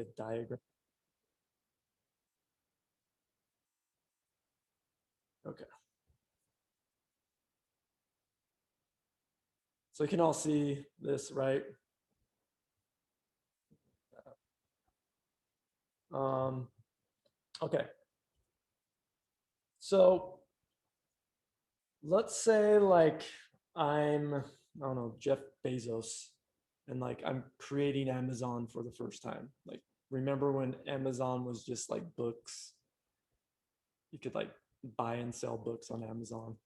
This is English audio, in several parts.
a diagram. Okay. So you can all see this, right? Okay. So let's say like I don't know, Jeff Bezos, and like I'm creating Amazon for the first time. Like, remember when Amazon was just like books? You could like buy and sell books on Amazon.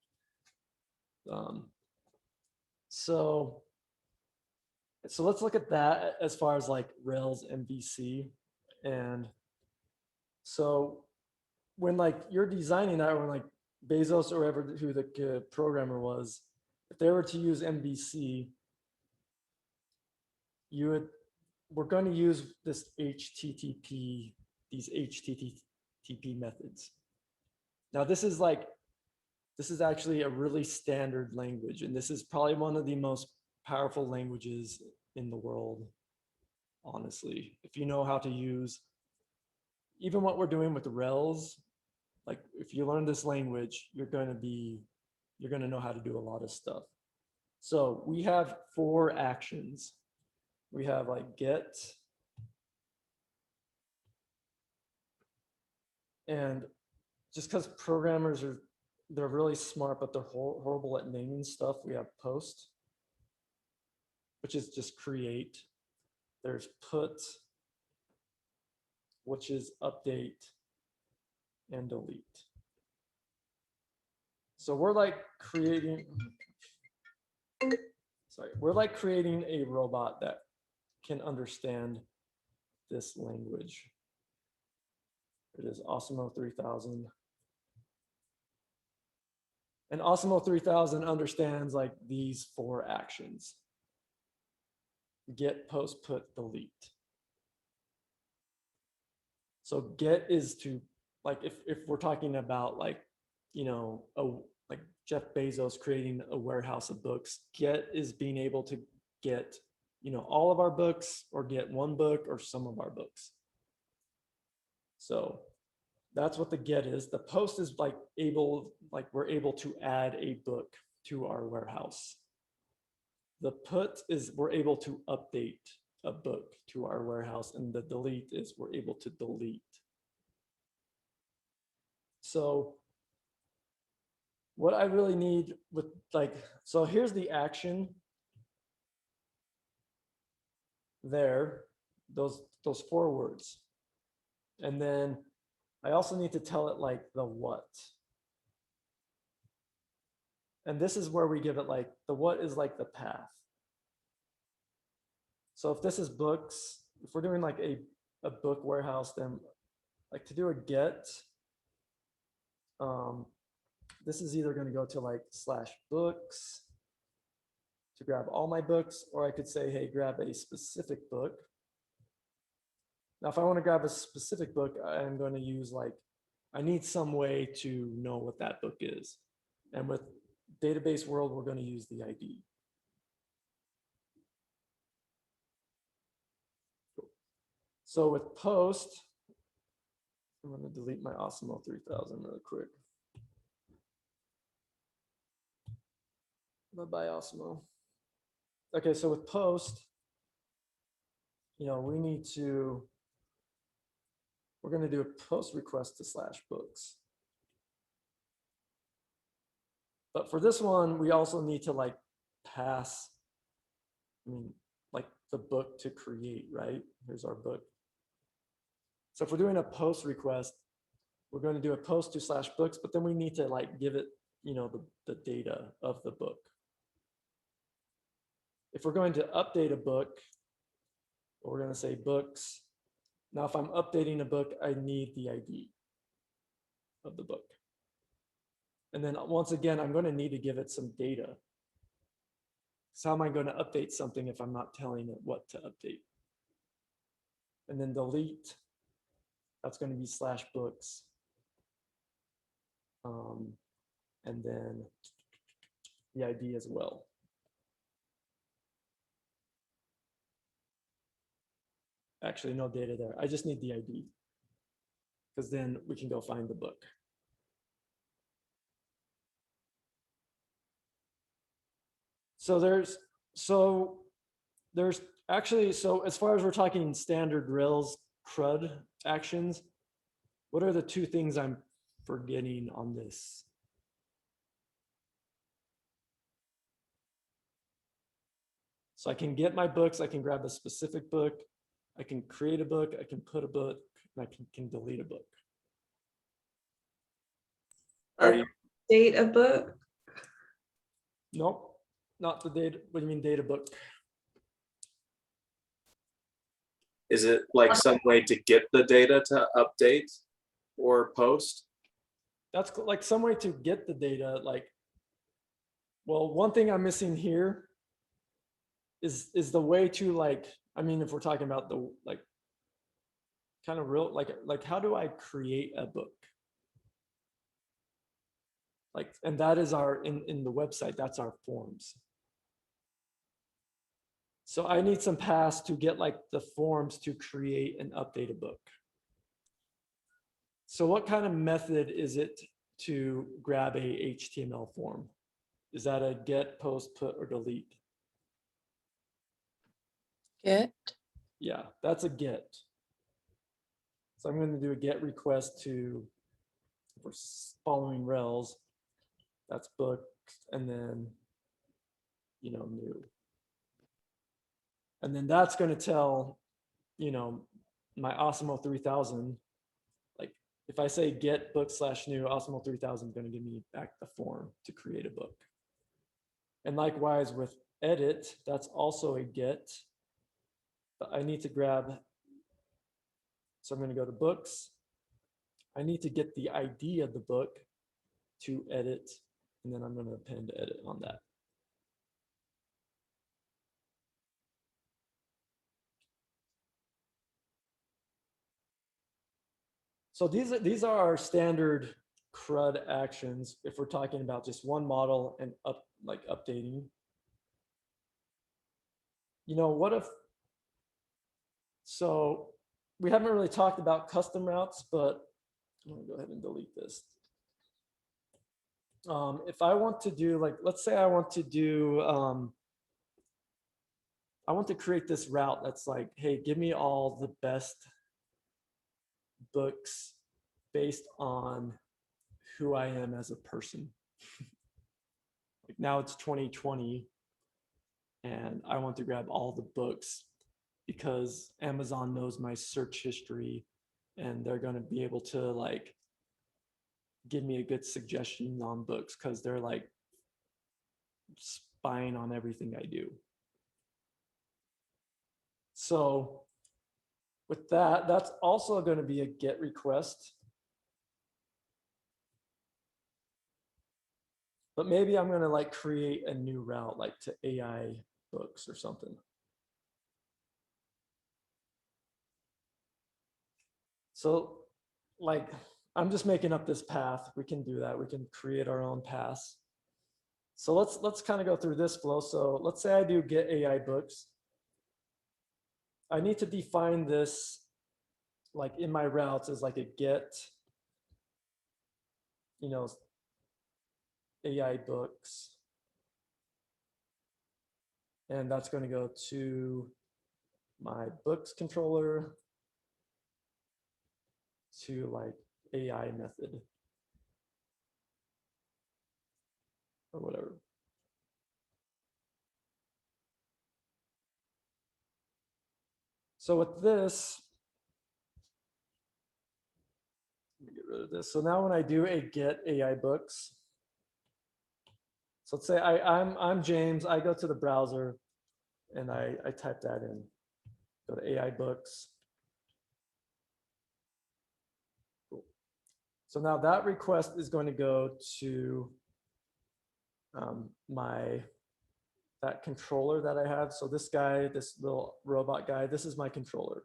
Um, so let's look at that as far as like Rails MVC. And so when like you're designing that, or like Bezos or whoever who the programmer was, if they were to use MVC, you would we're going to use this HTTP, these HTTP methods. Now this is actually a really standard language, and this is probably one of the most powerful languages in the world, honestly. If you know how to use even what we're doing with Rails, like if you learn this language, you're going to know how to do a lot of stuff. So we have 4 actions. We have like get, and just because programmers they're really smart, but they're horrible at naming stuff, we have post, which is just create. There's put, which is update, and delete. So we're like creating a robot that can understand this language. It is Osmo 3000. And Osmo 3000 understands like these 4 actions: get, post, put, delete. So get is to, like, if we're talking about like, like Jeff Bezos creating a warehouse of books, get is being able to get, all of our books, or get one book or some of our books. So that's what the get is. The post is like we're able to add a book to our warehouse. The put is we're able to update a book to our warehouse, and the delete is we're able to delete. So what I really need with so here's the action there, those 4 words. And then I also need to tell it like the what. And this is where we give it like the what is like the path. So if this is books, if we're doing like a book warehouse, then like to do a get, this is either going to go to like /books to grab all my books, or I could say, hey, grab a specific book. Now, if I want to grab a specific book, I'm going to use I need some way to know what that book is. And with database world, we're going to use the ID. Cool. So with post, I'm going to delete my Osmo 3000 really quick. Bye-bye, Osmo. Okay, so with post, we're going to do a post request to /books. But for this one, we also need to pass, the book to create, right? Here's our book. So if we're doing a post request, we're going to do a post to /books, but then we need to give it, the data of the book. If we're going to update a book, we're going to say books. Now, if I'm updating a book, I need the ID of the book. And then once again, I'm going to need to give it some data. So how am I going to update something if I'm not telling it what to update? And then delete, that's going to be /books. And then the ID as well. actually no data there. I just need the ID, because then we can go find the book. So there's actually, so as far as we're talking standard Rails CRUD actions, what are the two things I'm forgetting on this? So I can get my books, I can grab a specific book, I can create a book, I can put a book, and I can delete a book. Date a book? Nope, not the data. What do you mean data book? Is it like some way to get the data to update or post? That's like some way to get the data. Like, well, one thing I'm missing here is the way to, like, I mean, if we're talking about the like kind of real, like how do I create a book? Like, and that is our in the website, that's our forms. So I need some paths to get like the forms to create and update a book. So what kind of method is it to grab a HTML form? Is that a get, post, put, or delete? Get. Yeah, that's a get. So I'm going to do a get request to, if we're following Rails, that's book, and then, you know, new. And then that's going to tell, you know, my Osmo 3000, like if I say get book / new, Osmo 3000 is going to give me back the form to create a book. And likewise with edit, that's also a get. But I need to grab, so I'm going to go to books. I need to get the ID of the book to edit, and then I'm going to append edit on that. So these are our standard CRUD actions if we're talking about just one model and updating. You know, what if, so we haven't really talked about custom routes, but I'm gonna go ahead and delete this. If I want to do, like, let's say I want to do, I want to create this route that's like, hey, give me all the best books based on who I am as a person. Like now it's 2020 and I want to grab all the books because Amazon knows my search history and they're going to be able to like give me a good suggestion on books because they're like spying on everything I do. So with that, that's also going to be a GET request. But maybe I'm going to like create a new route like to AI books or something. So like, I'm just making up this path. We can do that. We can create our own paths. So let's kind of go through this flow. So let's say I do get AI books. I need to define this like in my routes as like a get, you know, AI books. And that's going to go to my books controller to like AI method or whatever. So with this, let me get rid of this. So now when I do a get AI books, so let's say I'm James, I go to the browser and I type that in, go to AI books. Cool. So now that request is going to go to that controller that I have. So this guy, this little robot guy, this is my controller.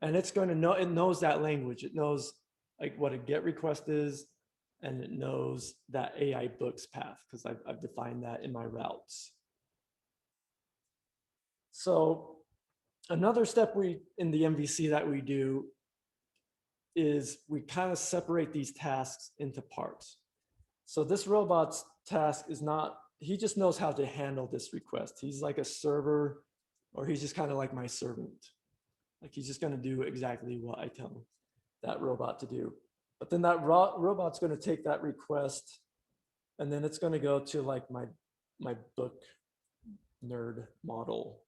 And it's going to know, it knows that language. It knows like what a get request is, and it knows that AI books path because I've defined that in my routes. So another step in the MVC that we do is we kind of separate these tasks into parts. So this robot's task is not, he just knows how to handle this request. He's like a server, or he's just kind of like my servant. Like he's just gonna do exactly what I tell that robot to do. But then that robot's gonna take that request and then it's gonna go to like my book nerd model.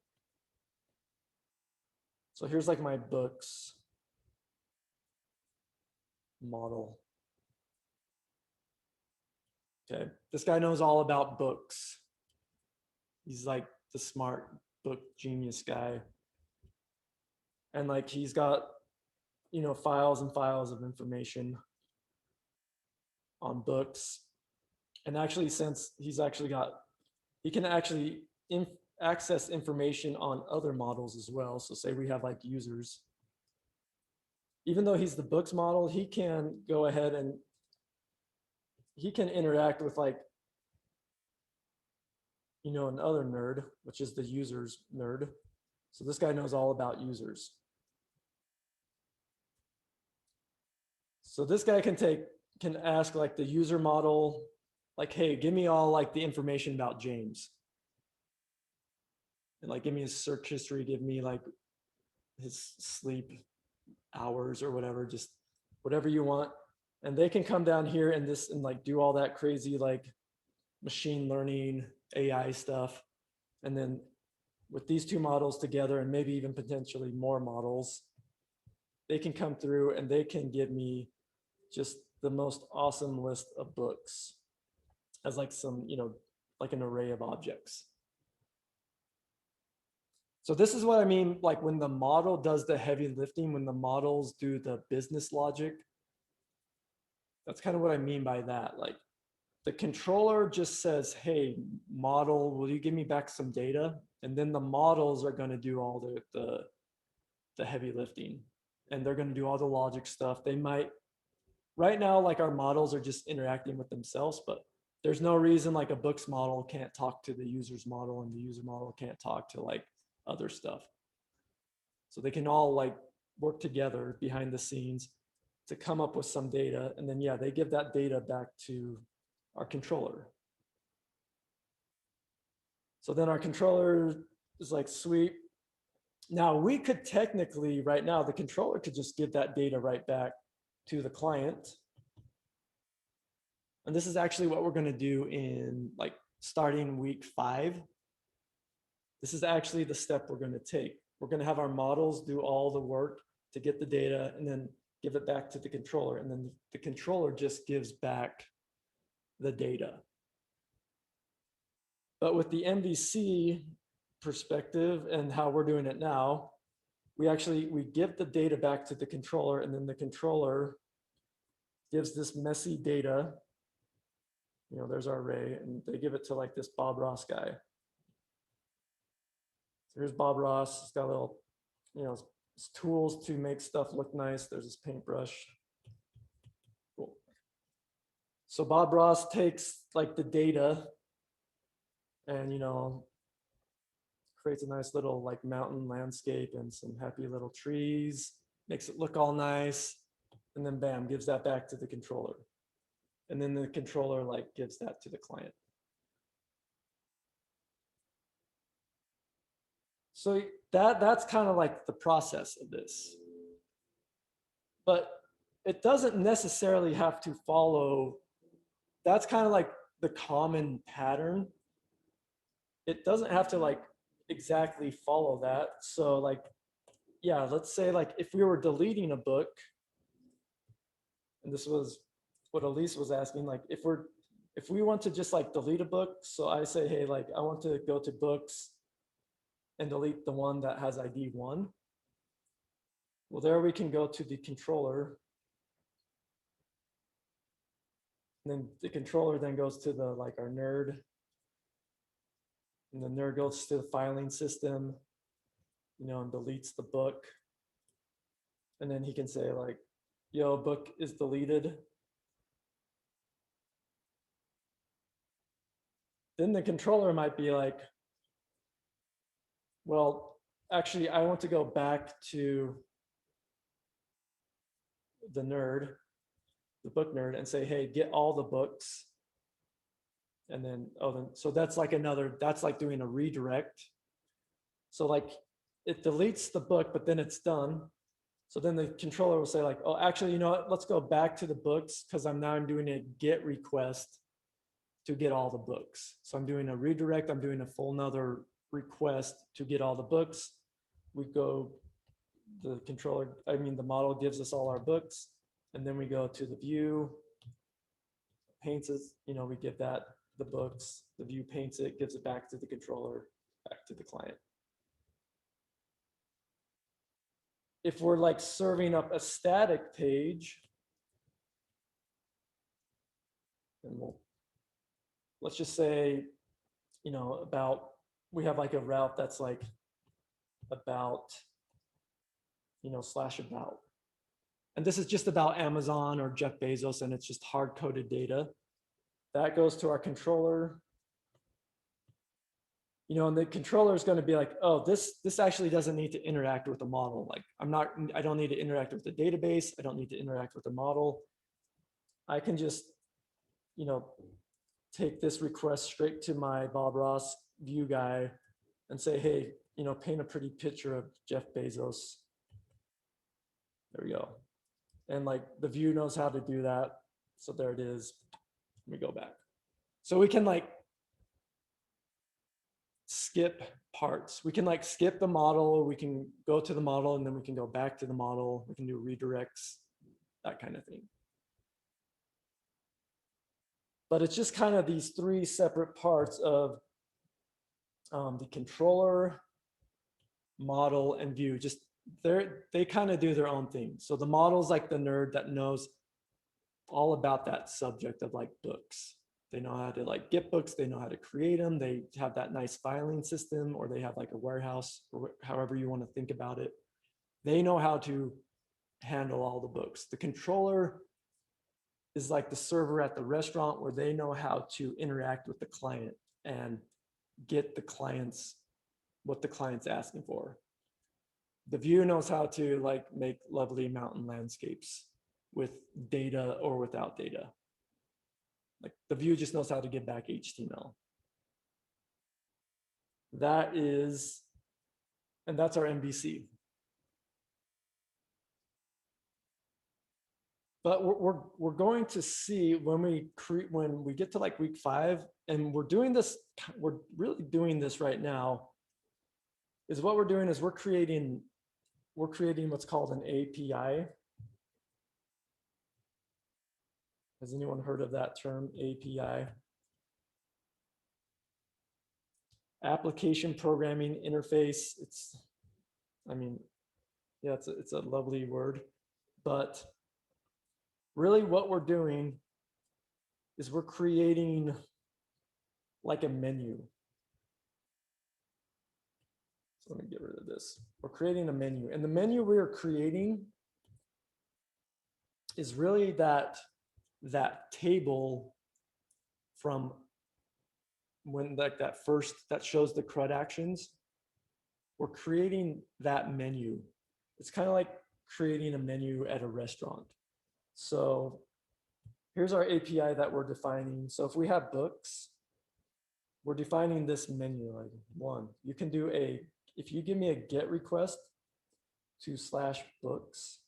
So here's like my books model. Okay, this guy knows all about books. He's like the smart book genius guy. And like he's got, you know, files and files of information on books. And actually, since he's actually got, he can actually access information on other models as well. So say we have like users. Even though he's the books model, he can go ahead and he can interact with like, you know, another nerd, which is the users nerd. So this guy knows all about users. So this guy can ask like the user model, like, hey, give me all like the information about James. And like, give me his search history, give me like his sleep hours or whatever, just whatever you want. And they can come down here and like do all that crazy like machine learning AI stuff. And then with these two models together, and maybe even potentially more models, they can come through and they can give me just the most awesome list of books as like some, you know, like an array of objects. So this is what I mean, like when the model does the heavy lifting, when the models do the business logic, that's kind of what I mean by that. Like the controller just says, hey, model, will you give me back some data? And then the models are going to do all the heavy lifting, and they're going to do all the logic stuff. They might, right now, like our models are just interacting with themselves, but there's no reason like a books model can't talk to the user's model and the user model can't talk to like other stuff. So they can all like work together behind the scenes to come up with some data. And then, yeah, they give that data back to our controller. So then our controller is like, sweet. Now we could technically, right now, the controller could just give that data right back to the client. And this is actually what we're going to do in like starting week 5. This is actually the step we're going to take. We're going to have our models do all the work to get the data and then give it back to the controller. And then the controller just gives back the data. But with the MVC perspective and how we're doing it now, we give the data back to the controller, and then the controller gives this messy data. You know, there's our array, and they give it to like this Bob Ross guy. So here's Bob Ross. He's got a little, you know, tools to make stuff look nice. There's this paintbrush. Cool. So Bob Ross takes like the data and, you know, creates a nice little like mountain landscape and some happy little trees, makes it look all nice, and then bam, gives that back to the controller. And then the controller like gives that to the client. So that's kind of like the process of this. But it doesn't necessarily have to follow, that's kind of like the common pattern. It doesn't have to like exactly follow that. So like, yeah, let's say like if we were deleting a book, and this was what Elise was asking, like if we want to just like delete a book, so I say, hey, like I want to go to books and delete the one that has ID 1. Well, there we can go to the controller. And then the controller then goes to the like our nerd. And the nerd goes to the filing system, you know, and deletes the book. And then he can say like, yo, book is deleted. Then the controller might be like, well, actually, I want to go back to the nerd, the book nerd, and say, hey, get all the books. And then, oh, then, so that's like that's like doing a redirect. So like it deletes the book, but then it's done. So then the controller will say like, oh, actually, you know what? Let's go back to the books because I'm doing a get request to get all the books. So I'm doing a redirect. I'm doing a full another request to get all the books. We go, the controller, the model gives us all our books. And then we go to the view, paints it, we give that the books, the view paints it, gives it back to the controller, back to the client. If we're like serving up a static page, and let's just say, about, we have like a route that's like about, slash about. And this is just about Amazon or Jeff Bezos, and it's just hard-coded data. That goes to our controller. And the controller is going to be like, oh, this actually doesn't need to interact with the model. Like I don't need to interact with the database. I don't need to interact with the model. I can just, take this request straight to my Bob Ross view guy and say, hey, paint a pretty picture of Jeff Bezos. There we go. And like the view knows how to do that. So there it is. Let me go back. So we can like skip parts. We can like skip the model. We can go to the model and then we can go back to the model. We can do redirects, that kind of thing. But it's just kind of these three separate parts of the controller, model, and view. Just they kind of do their own thing. So the model's like the nerd that knows all about that subject of like books. They know how to like get books. They know how to create them. They have that nice filing system, or they have like a warehouse, or however you want to think about it. They know how to handle all the books. The controller is like the server at the restaurant, where they know how to interact with the client and get the clients what the client's asking for. The view knows how to like make lovely mountain landscapes with data or without data. Like the view just knows how to get back HTML. That's our MVC. But we're going to see when we get to like week 5, and we're really doing this right now, is what we're doing is we're creating what's called an API. Has anyone heard of that term, API? Application Programming Interface. It's a lovely word, but really what we're doing is we're creating like a menu. So let me get rid of this. We're creating a menu, and the menu we are creating is really that table from when like that shows the CRUD actions. We're creating that menu. It's kind of like creating a menu at a restaurant. So here's our API that we're defining. So if we have books, we're defining this menu. Like one, you can do if you give me a GET request to /books,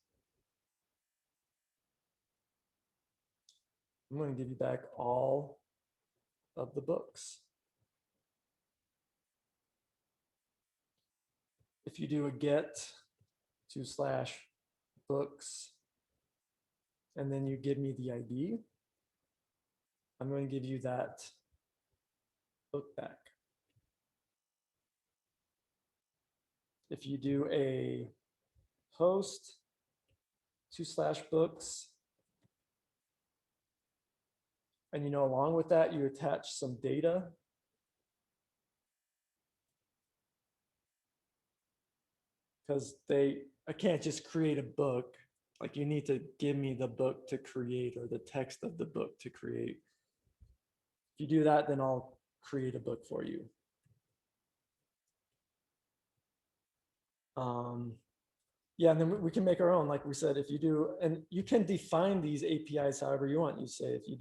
I'm going to give you back all of the books. If you do a GET to /books, and then you give me the ID, I'm going to give you that book back. If you do a post to /books, and along with that, you attach some data, because I can't just create a book. Like you need to give me the book to create, or the text of the book to create. If you do that, then I'll create a book for you. Yeah, and then we can make our own, like we said, if you do, and you can define these APIs however you want. You say if you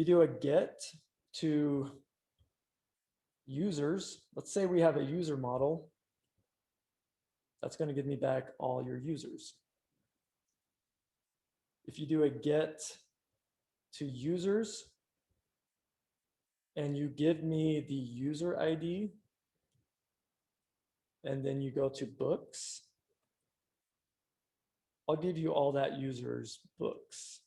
do a get to users, let's say we have a user model, that's going to give me back all your users. If you do a get to users and you give me the user ID, and then you go to books, I'll give you all that user's books.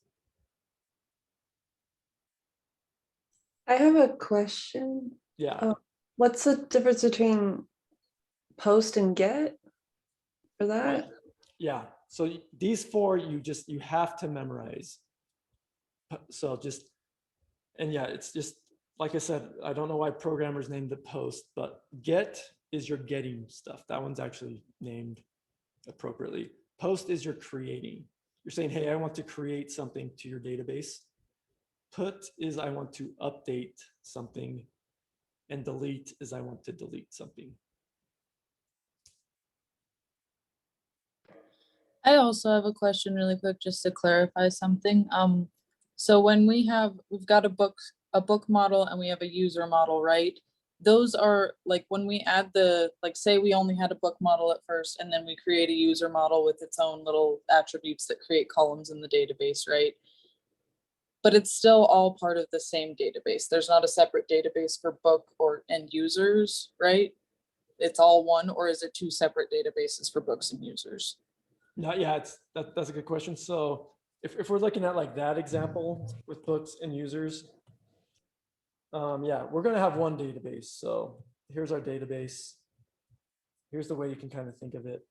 I have a question. Yeah. Oh, what's the difference between post and get for that? Yeah. So these four, you have to memorize. So just, and yeah, it's just, like I said, I don't know why programmers named it post, but get is your getting stuff. That one's actually named appropriately. Post is your creating. You're saying, hey, I want to create something to your database. Put is I want to update something. And delete is I want to delete something. I also have a question really quick, just to clarify something. So when we've got a book model and we have a user model, right? Those are like when we add like say we only had a book model at first and then we create a user model with its own little attributes that create columns in the database, right? But it's still all part of the same database. There's not a separate database for book and users, right? It's all one, or is it two separate databases for books and users? No, yeah, that's a good question. So if we're looking at like that example with books and users, yeah, we're going to have one database. So here's our database. Here's the way you can kind of think of it.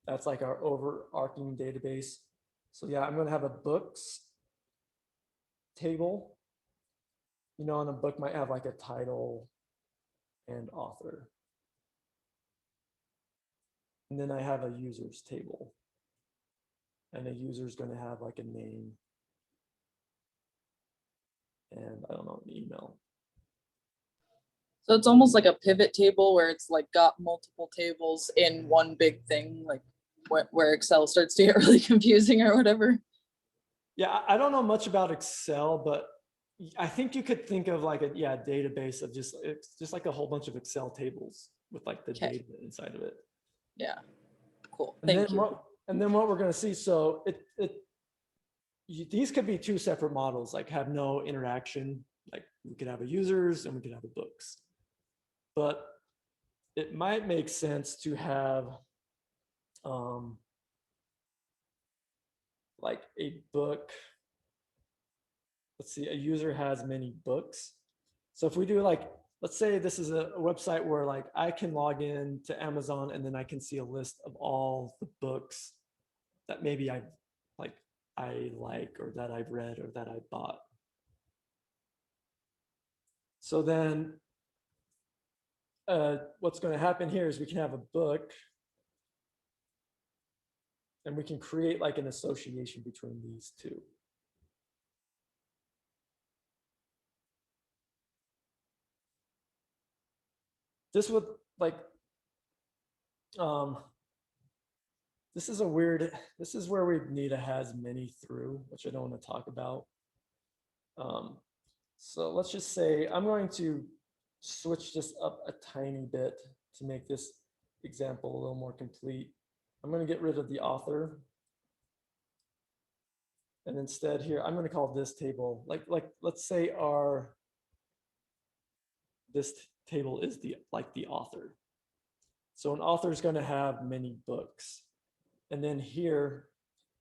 That's like our overarching database. So yeah, I'm going to have a books table. You know, and a book might have like a title and author. And then I have a users table. And a user is going to have like a name and I don't know, an email. So it's almost like a pivot table where it's like got multiple tables in one big thing, like where Excel starts to get really confusing or whatever. Yeah, I don't know much about Excel, but I think you could think of like a database of it's just like a whole bunch of Excel tables with like the data inside of it. Yeah, cool. And Thank you. And then what we're going to see, so these could be two separate models, like have no interaction. Like we could have a users and we could have a books. But it might make sense to have like a book. Let's see, a user has many books. So if we do like, let's say this is a website where like I can log in to Amazon and then I can see a list of all the books that maybe I like or that I've read or that I bought. So then what's going to happen here is we can have a book and we can create like an association between these two. This would like, this is where we need a has many through, which I don't want to talk about. So let's just say I'm going to switch this up a tiny bit to make this example a little more complete. I'm going to get rid of the author. And instead here, I'm going to call this table, like let's say this table is the author. So an author is going to have many books. And then here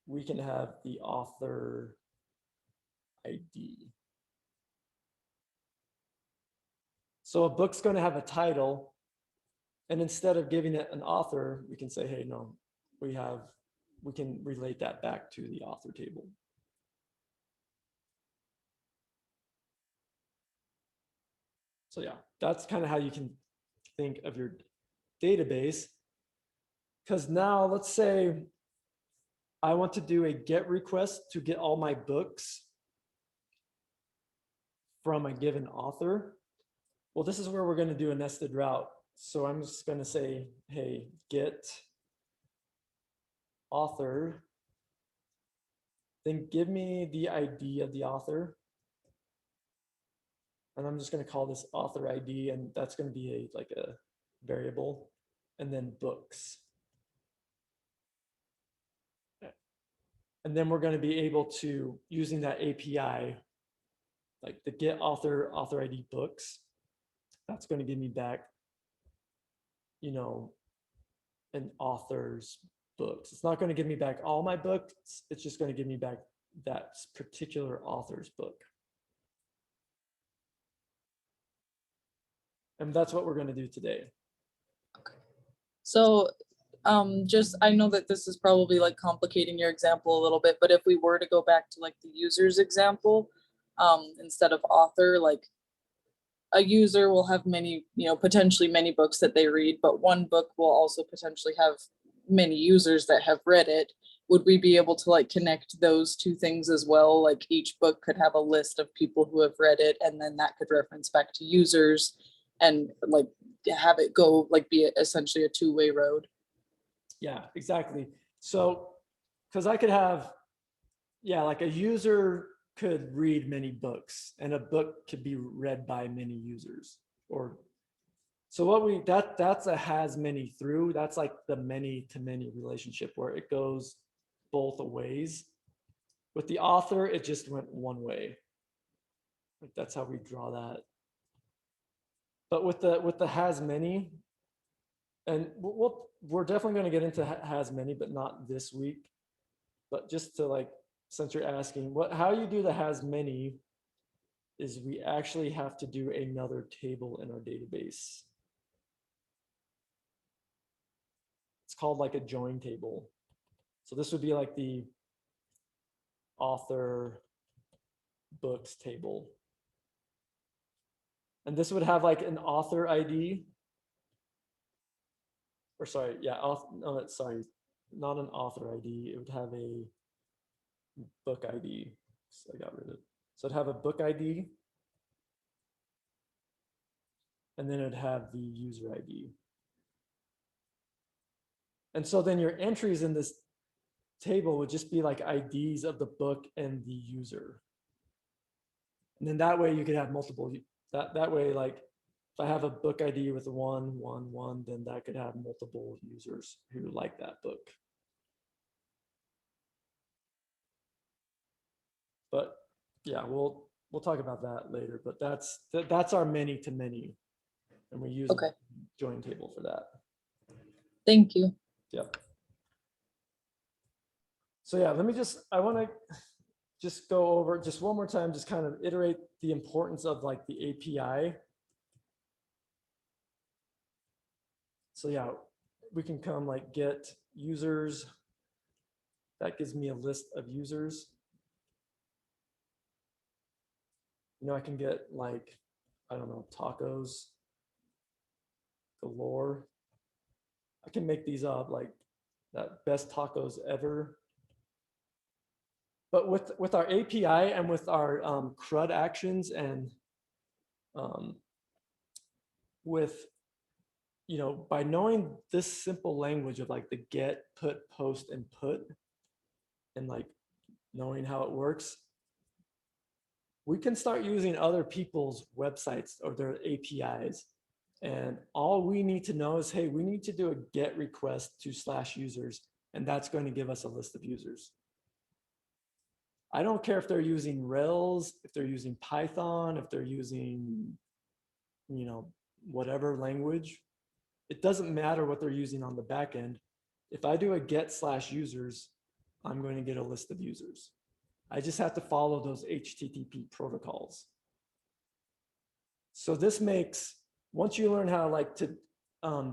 we can have the author ID. So a book's going to have a title. And instead of giving it an author, we can say, hey, no, we can relate that back to the author table. So yeah, that's kind of how you can think of your database. Because now let's say I want to do a GET request to get all my books from a given author. Well, this is where we're going to do a nested route. So I'm just going to say, hey, get author, then give me the ID of the author. And I'm just going to call this author ID, and that's going to be like a variable, and then books. And then we're going to be able to, using that API, like the get author ID books, that's going to give me back, you know, an author's books. It's not going to give me back all my books. It's just going to give me back that particular author's book. And that's what we're going to do today. So just, I know that this is probably like complicating your example a little bit, but if we were to go back to like the user's example, instead of author, like a user will have many, you know, potentially many books that they read, but one book will also potentially have many users that have read it. Would we be able to like connect those two things as well? Like each book could have a list of people who have read it, and then that could reference back to users and like have it go like be essentially a two-way road. Yeah, exactly. So, because I could have, yeah, like a user could read many books, and a book could be read by many users. Or so what we that's a has many through. That's like the many to many relationship where it goes both ways. With the author, it just went one way. Like that's how we draw that. But with the has many, and we're definitely going to get into has many, but not this week. But just to like, since you're asking how you do the has many is we actually have to do another table in our database. It's called like a join table. So this would be like the author books table. And this would have like an author ID. Or sorry, yeah, no, sorry, not an author ID. It would have a book ID. So I got rid of it. So it'd have a book ID. And then it'd have the user ID. And so then your entries in this table would just be like IDs of the book and the user. And then that way you could have multiple, that way, like if I have a book ID with 111, then that could have multiple users who like that book. But yeah, we'll talk about that later, but that's our many to many. And we use a join table for that. Thank you. Yep. So yeah, I want to just go over just one more time, just kind of iterate the importance of like the API. So yeah, we can come like get users. That gives me a list of users. You know, I can get like, I don't know, tacos galore. I can make these up like that best tacos ever. But with our API and with our CRUD actions and with, you know, by knowing this simple language of like the get, put, post, and put, and like knowing how it works, we can start using other people's websites or their APIs. And all we need to know is, hey, we need to do a get request to /users, and that's going to give us a list of users. I don't care if they're using Rails, if they're using Python, if they're using, you know, whatever language. It doesn't matter what they're using on the back end. If I do a get /users, I'm going to get a list of users. I just have to follow those HTTP protocols. So this makes, once you learn how like to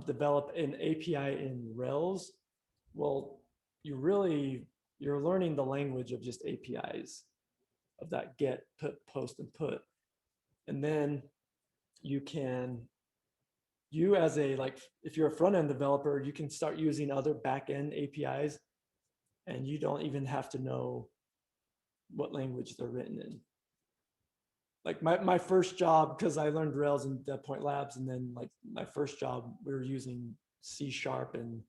develop an API in Rails, well, you're learning the language of just APIs of that get, put, post, and put. And then you as a, like, if you're a front-end developer, you can start using other back-end APIs, and you don't even have to know what language they're written in. like my first job, because I learned Rails in DevPoint Labs, and then like my first job, we were using C# and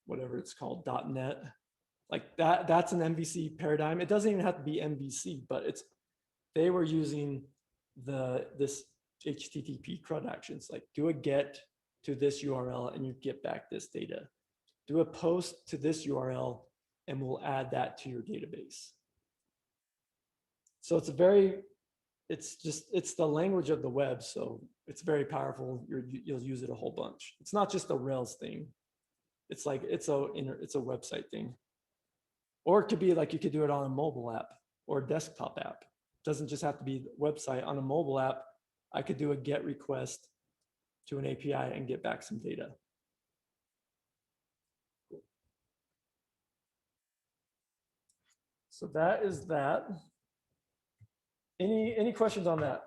whatever it's called, .NET. Like that's an MVC paradigm. It doesn't even have to be MVC, but they were using this HTTP CRUD actions, like do a get to this URL and you get back this data. Do a post to this URL and we'll add that to your database. So it's the language of the web. So it's very powerful. You'll use it a whole bunch. It's not just a Rails thing. It's like, it's a website thing. Or it could be like, you could do it on a mobile app or a desktop app. It doesn't just have to be the website. On a mobile app, I could do a GET request to an API and get back some data. Cool. So that is that. Any questions on that?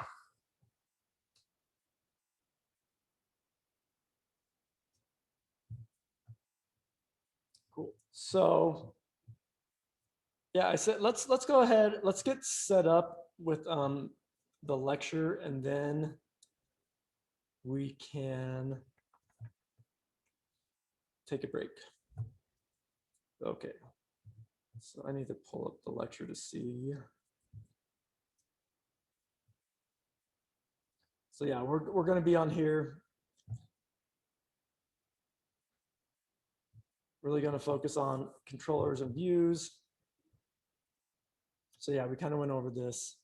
Cool. So yeah, I said let's go ahead. Let's get set up with the lecture, and then we can take a break. Okay. So I need to pull up the lecture to see. So yeah, we're going to be on here. Really going to focus on controllers and views. So yeah, we kind of went over this.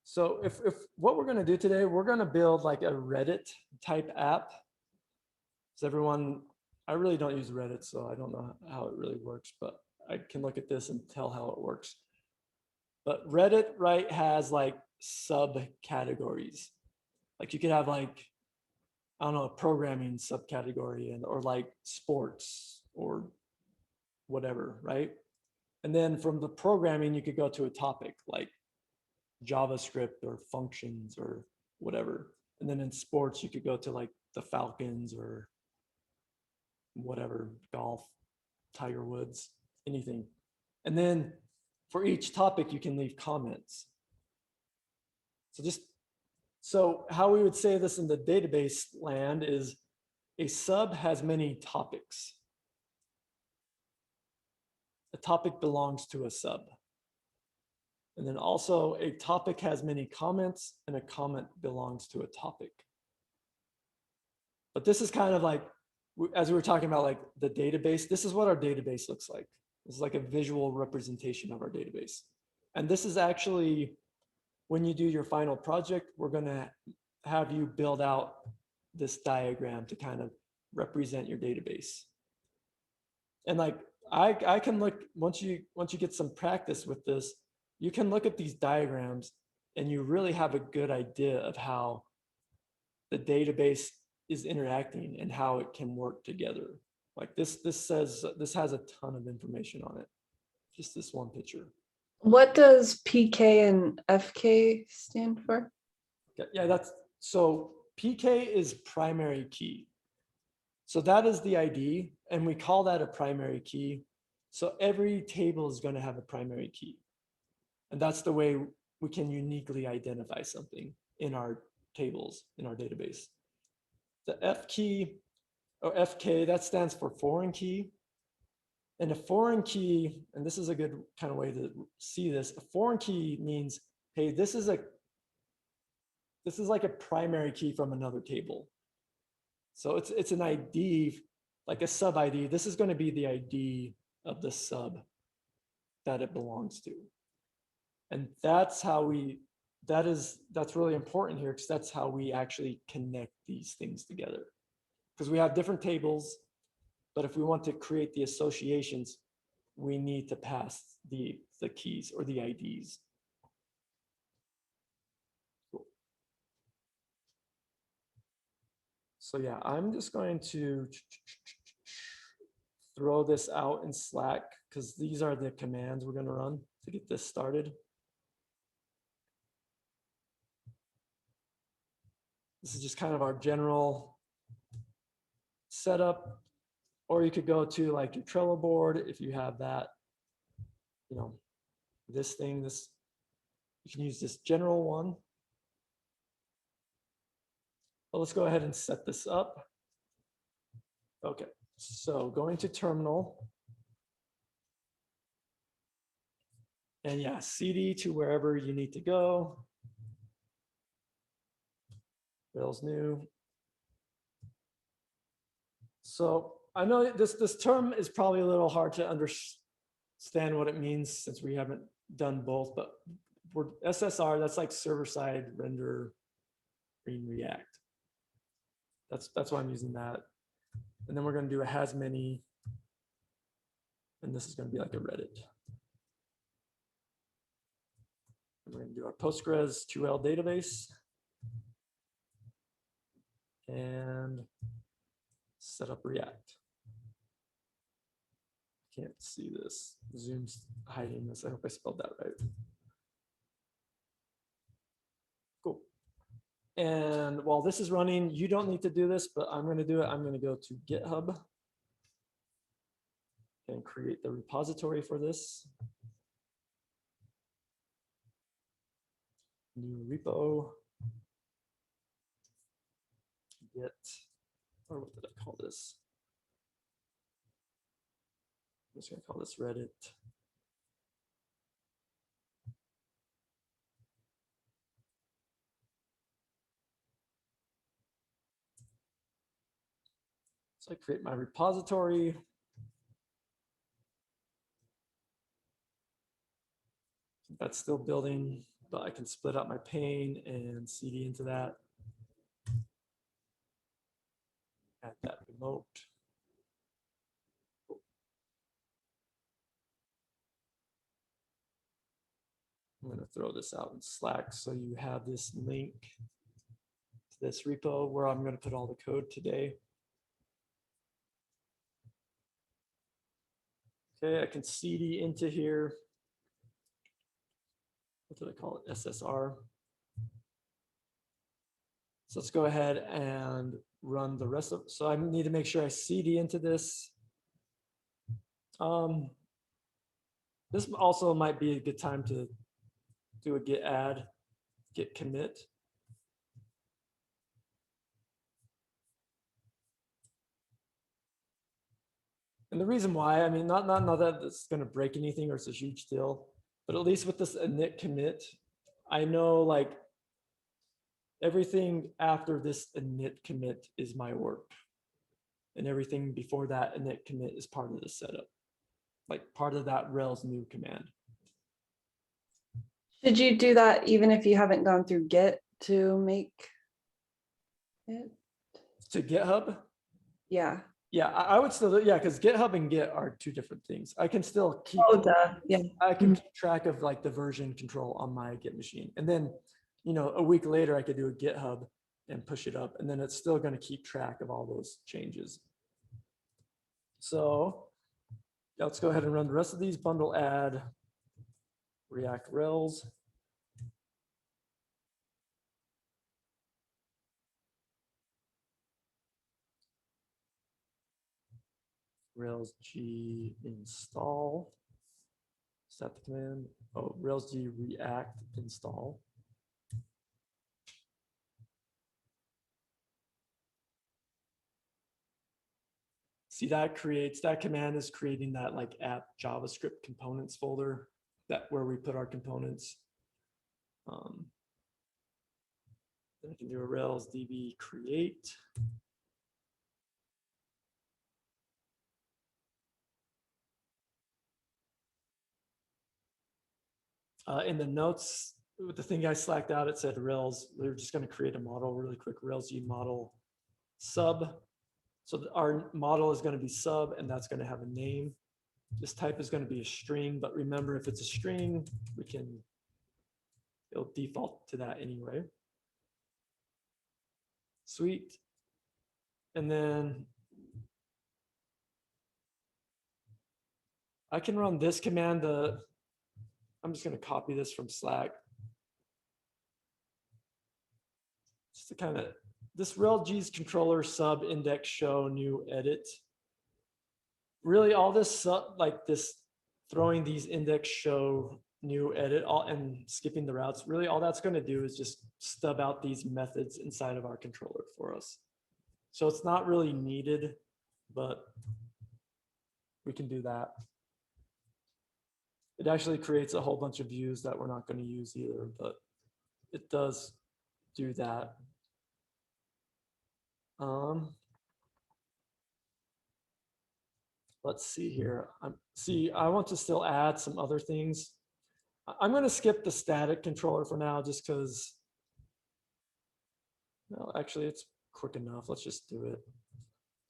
So if what we're going to do today, we're going to build like a Reddit type app. So everyone, I really don't use Reddit, so I don't know how it really works, but I can look at this and tell how it works. But Reddit, right, has like subcategories. Like you could have like, I don't know, a programming subcategory or like sports or whatever, right? And then from the programming, you could go to a topic like JavaScript or functions or whatever. And then in sports, you could go to like the Falcons or whatever, golf, Tiger Woods, anything. And then for each topic, you can leave comments. So how we would say this in the database land is a sub has many topics. A topic belongs to a sub. And then also a topic has many comments and a comment belongs to a topic. But this is kind of like, as we were talking about like the database, this is what our database looks like. This is like a visual representation of our database. And this is actually, when you do your final project, we're gonna have you build out this diagram to kind of represent your database. And like, I can look, once you get some practice with this, you can look at these diagrams and you really have a good idea of how the database is interacting and how it can work together. Like this has a ton of information on it. Just this one picture. What does PK and FK stand for? Yeah, so PK is primary key. So that is the ID, and we call that a primary key. So every table is going to have a primary key. And that's the way we can uniquely identify something in our tables, in our database. The F key or FK, that stands for foreign key. And a foreign key, and this is a good kind of way to see this, a foreign key means, hey, this is like a primary key from another table. So it's an ID, like a sub ID. This is going to be the ID of the sub that it belongs to. And that's really important here, because that's how we actually connect these things together. Because we have different tables, but if we want to create the associations, we need to pass the keys or the IDs. Cool. So yeah, I'm just going to throw this out in Slack, because these are the commands we're going to run to get this started. This is just kind of our general setup, or you could go to like your Trello board if you have that, this thing, this you can use this general one. Well, let's go ahead and set this up. Okay, so going to terminal. And yeah, CD to wherever you need to go. Rails new. So I know this term is probably a little hard to understand what it means since we haven't done both, but for SSR, that's like server-side render in React. That's why I'm using that. And then we're going to do a has many. And this is going to be like a Reddit. And we're going to do our Postgres 2L database. And set up React. Can't see this. Zoom's hiding this. I hope I spelled that right. Cool. And while this is running, you don't need to do this, but I'm going to do it. I'm going to go to GitHub and create the repository for this. New repo. Git, or what did I call this? I'm just going to call this Reddit. So I create my repository. That's still building, but I can split out my pane and CD into that. Add that remote. I'm going to throw this out in Slack so you have this link to this repo where I'm going to put all the code today. Okay, I can CD into here. What did I call it? SSR. So let's go ahead and run the rest of, so I need to make sure I CD into this. This also might be a good time to do a git add, git commit. And the reason why, I mean, not that it's going to break anything or it's a huge deal, but at least with this init commit, I know like everything after this init commit is my work. And everything before that init commit is part of the setup, like part of that Rails new command. Should you do that even if you haven't gone through Git to make it? To GitHub? Yeah. Yeah, I would still, yeah, because GitHub and Git are two different things. I can still keep, Oh, duh. Yeah. I can keep track of like the version control on my Git machine. And then, you know, a week later, I could do a GitHub and push it up. And then it's still going to keep track of all those changes. So yeah, let's go ahead and run the rest of these. Bundle add React Rails. Rails G install. Is that the command? Oh, Rails G React install. See, that creates, that command is creating that like app JavaScript components folder, that where we put our components. Then I can do a Rails DB create. In the notes, with the thing I slacked out, it said Rails. We're just going to create a model really quick. Rails G model sub. So our model is going to be sub, and that's going to have a name. This type is going to be a string, but remember, if it's a string, it'll default to that anyway. Sweet. And then I can run this command. I'm just going to copy this from Slack. Just to kind of, this RelG's controller sub index show new edit. Really all this like this throwing these index show new edit all and skipping the routes, really all that's going to do is just stub out these methods inside of our controller for us. So it's not really needed, but we can do that. It actually creates a whole bunch of views that we're not going to use either, but it does do that. Let's see here. I want to still add some other things. I'm going to skip the static controller for now, just because. No, actually, it's quick enough. Let's just do it,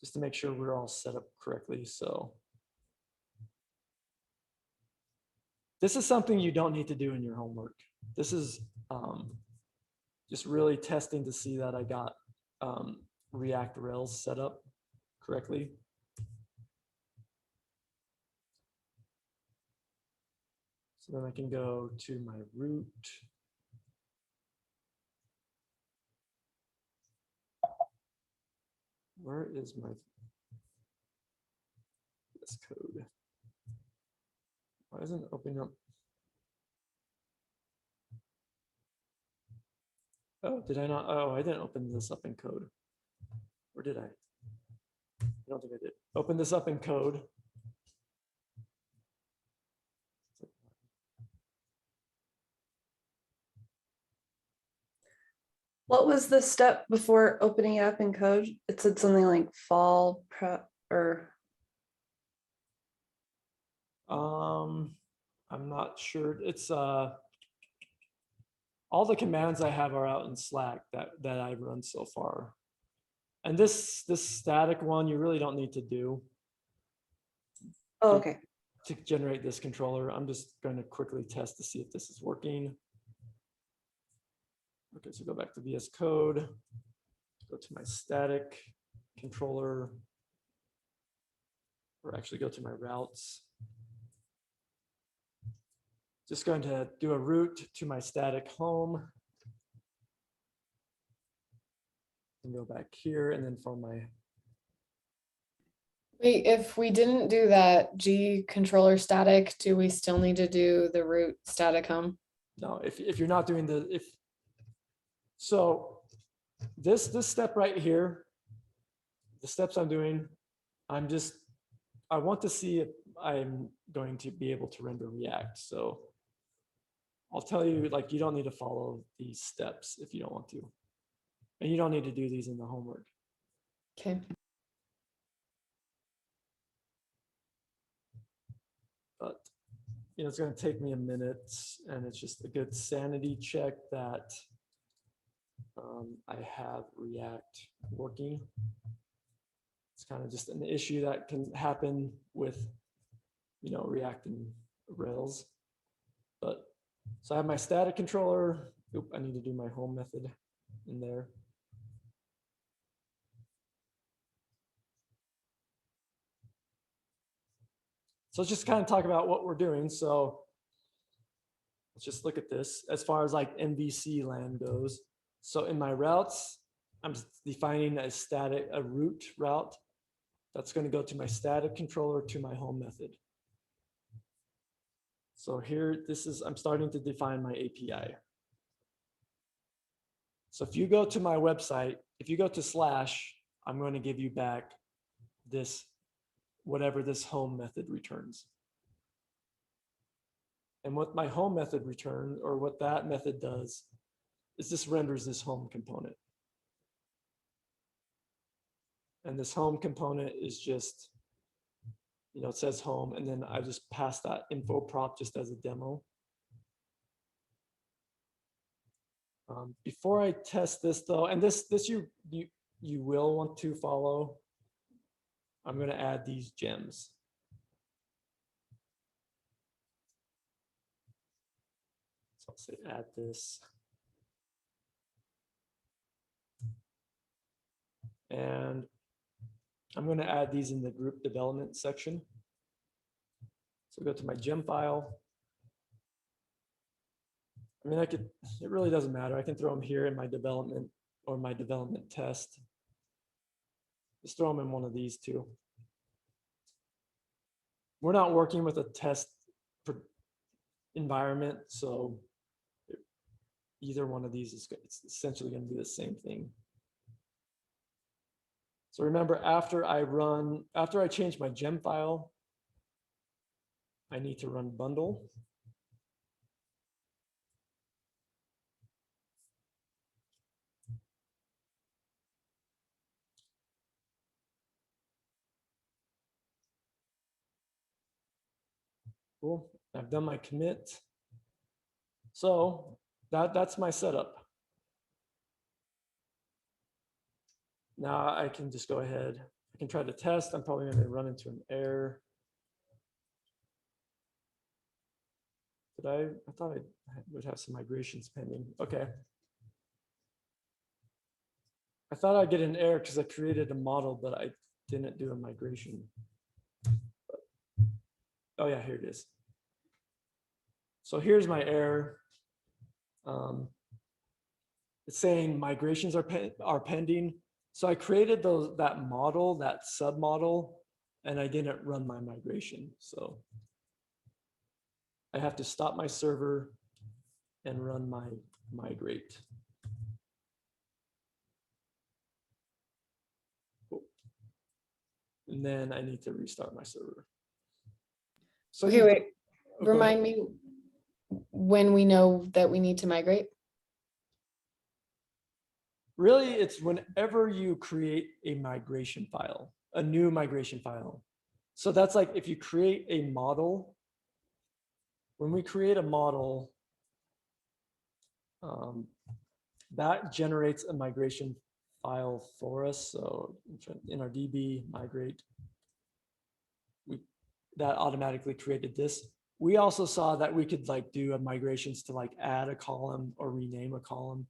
just to make sure we're all set up correctly. So this is something you don't need to do in your homework. This is just really testing to see that I got React Rails set up correctly. So then I can go to my root. Where is my this code? Why isn't it opening up? Oh, did I not? Oh, I didn't open this up in code. Or did I? I don't think I did. Open this up in code. What was the step before opening it up in code? It said something like fall prep or. I'm not sure. It's all the commands I have are out in Slack that I've run so far. And this static one you really don't need to do. Oh, okay. To generate this controller. I'm just going to quickly test to see if this is working. Okay, so go back to VS Code, go to my static controller, or actually go to my routes. Just going to do a route to my static home. And go back here, and then for my. Wait, if we didn't do that G controller static, do we still need to do the root static home? No, if you're not doing so this step right here, the steps I'm doing, I want to see if I'm going to be able to render React. So I'll tell you, like, you don't need to follow these steps if you don't want to. And you don't need to do these in the homework. Okay. But it's going to take me a minute, and it's just a good sanity check that I have React working. It's kind of just an issue that can happen with React and Rails. But so I have my static controller. Oop, I need to do my home method in there. So let's just kind of talk about what we're doing. So let's just look at this as far as like MVC land goes. So in my routes, I'm defining a root route that's going to go to my static controller to my home method. So here, I'm starting to define my API. So if you go to my website, if you go to /, I'm going to give you back this, whatever this home method returns. And what my home method returns, or what that method does, is this renders this home component. And this home component is just, it says home, and then I just pass that info prop just as a demo. Before I test this though, and this you will want to follow, I'm going to add these gems. So I'll say add this. And I'm going to add these in the group development section. So go to my gem file. I mean, it really doesn't matter. I can throw them here in my development or my development test. Just throw them in one of these two. We're not working with a test, environment. So either one of these is it's essentially going to be the same thing. So remember, after I change my gem file, I need to run bundle. Cool. I've done my commit. So that's my setup. Now I can just go ahead. I can try to test. I'm probably going to run into an error. I thought I would have some migrations pending. Okay. I thought I'd get an error because I created a model, but I didn't do a migration. Oh yeah, here it is. So here's my error. It's saying migrations are pending. So I created that model, that submodel, and I didn't run my migration. So I have to stop my server and run my migrate. Cool. And then I need to restart my server. So Okay, wait, oh, go ahead. remind me when we know that we need to migrate. Really, it's whenever you create a migration file, a new migration file. So that's like if you create a model, when we create a model, that generates a migration file for us. So in our DB migrate, that automatically created this. We also saw that we could like do migrations to like add a column or rename a column.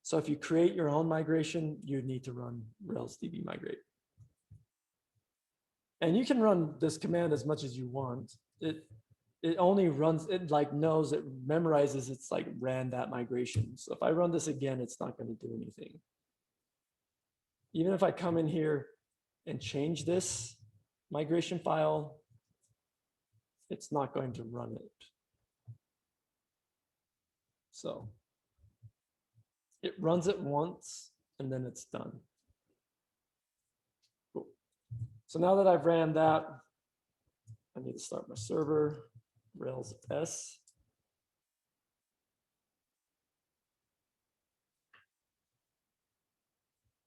So if you create your own migration, you need to run Rails DB migrate. And you can run this command as much as you want. It only runs, it like knows, it memorizes, it's like ran that migration. So if I run this again, it's not going to do anything. Even if I come in here and change this migration file, it's not going to run it. So it runs it once and then it's done. Cool. So now that I've ran that, I need to start my server, Rails S.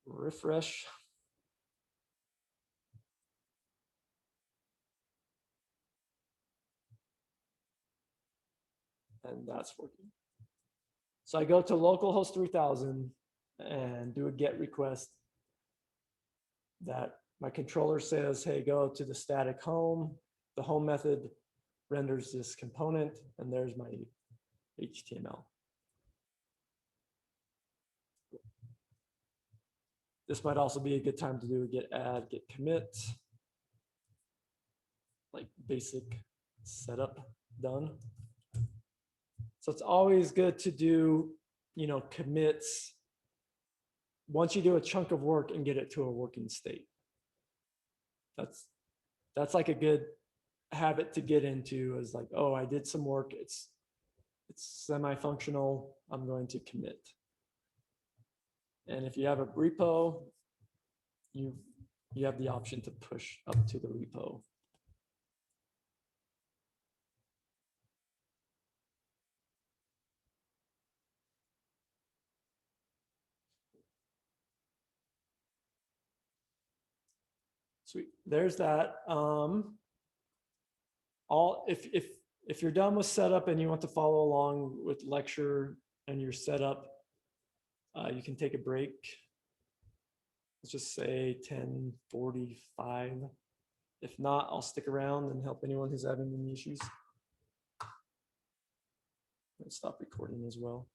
Refresh. And that's working. So I go to localhost 3000 and do a GET request that my controller says, hey, go to the static home. The home method renders this component, and there's my HTML. This might also be a good time to do a git add, git commit, like basic setup done. So it's always good to do, commits once you do a chunk of work and get it to a working state. That's like a good habit to get into, is like, oh, I did some work, it's semi-functional, I'm going to commit. And if you have a repo, you have the option to push up to the repo. Sweet, there's that. If you're done with setup and you want to follow along with lecture and your setup, you can take a break. Let's just say 10:45. If not, I'll stick around and help anyone who's having any issues. I'll stop recording as well.